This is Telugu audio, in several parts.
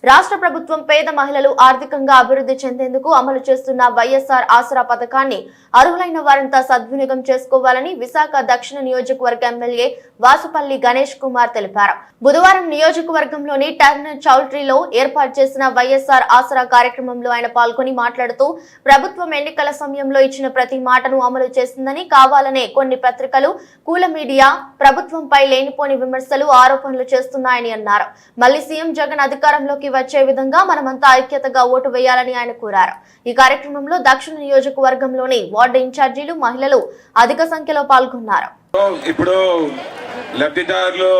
రాష్ట్ర ప్రభుత్వం పేద మహిళలు ఆర్థికంగా అభివృద్ధి చెందేందుకు అమలు చేస్తున్న వైఎస్ఆర్ ఆసరా పథకాన్ని అర్హులైన వారంతా సద్వినియోగం చేసుకోవాలని విశాఖ దక్షిణ నియోజకవర్గ ఎమ్మెల్యే వాసుపల్లి గణేష్ కుమార్ తెలిపారు. బుధవారం నియోజకవర్గంలోని టర్నర్ చౌల్ట్రీలో ఏర్పాటు చేసిన వైఎస్ఆర్ ఆసరా కార్యక్రమంలో ఆయన పాల్గొని మాట్లాడుతూ ప్రభుత్వం ఎన్నికల సమయంలో ఇచ్చిన ప్రతి మాటను అమలు చేస్తుందని, కావాలనే కొన్ని పత్రికలు, కూల మీడియా ప్రభుత్వంపై లేనిపోని విమర్శలు, ఆరోపణలు చేస్తున్నాయని అన్నారు. మళ్లీ సీఎం జగన్ అధికారంలోకి వచ్చే విధంగా మనమంతా ఐక్యతగా ఓటు వేయాలని ఆయన కోరారు. ఈ కార్యక్రమంలో దక్షిణ నియోజకవర్గంలోని వార్డు ఇన్ఛార్జీలు, మహిళలు అధిక సంఖ్యలో పాల్గొన్నారు. ఇప్పుడు లబ్ధిదారులు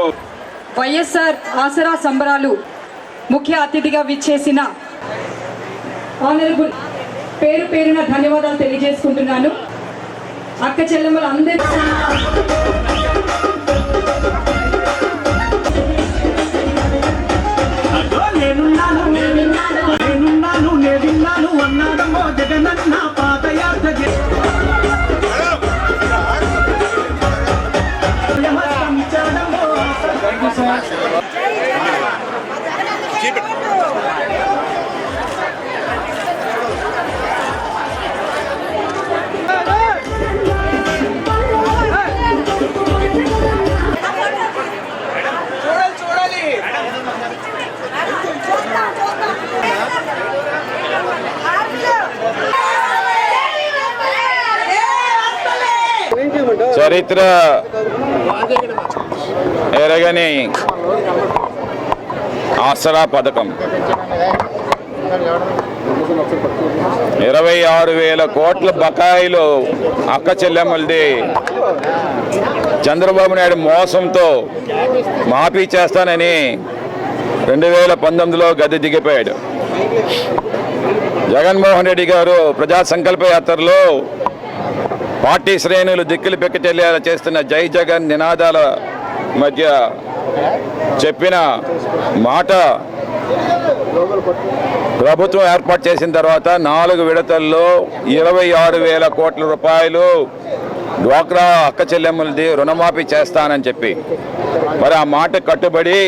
వైఎస్ఆర్ ఆసరా సంబరాలు ముఖ్య అతిథిగా విచ్చేసిన ఆనరబుల్ పేరు పేరున ధన్యవాదాలు తెలియజేసుకుంటున్నాను. అక్క చెల్లెమ్మలు అందరూ చరిత్ర ఎరగని ఆసరా పథకం 26,000 కోట్ల బకాయిలు అక్క చెల్లెమ్మలది చంద్రబాబు నాయుడు మోసంతో మాఫీ చేస్తానని 2019లో గద్దె దిగిపోయాడు. జగన్మోహన్ రెడ్డి గారు ప్రజా సంకల్ప యాత్రలో పార్టీ శ్రేణులు దిక్కులు పెక్కచెల్లేలా చేస్తున్న జై జగన్ నినాదాల మధ్య చెప్పిన మాట ప్రభుత్వం ఏర్పాటు చేసిన తర్వాత 4 విడతల్లో 26,000 కోట్ల రూపాయలు డ్వాక్రా అక్క చెల్లెమ్మలది రుణమాఫీ చేస్తానని చెప్పి మరి ఆ మాట కట్టుబడి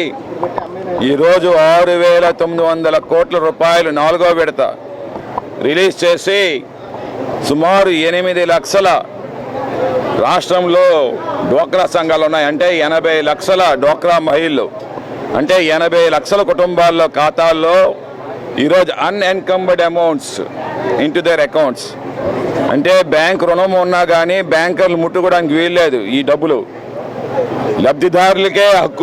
ఈరోజు 6,900 కోట్ల రూపాయలు 4వ విడత రిలీజ్ చేసి సుమారు 8 లక్షల రాష్ట్రంలో డ్వాక్రా సంఘాలు ఉన్నాయి. అంటే 80 లక్షల డ్వాక్రా మహిళలు, అంటే 80 లక్షల కుటుంబాల్లో ఖాతాల్లో ఈరోజు అన్ఎన్కంబర్డ్ అమౌంట్స్ ఇంటూ దేర్ అకౌంట్స్. అంటే బ్యాంక్ రుణం ఉన్నా కానీ బ్యాంకర్లు ముట్టుకోవడానికి వీల్లేదు. ఈ డబ్బులు లబ్ధిదారులకే హక్కు.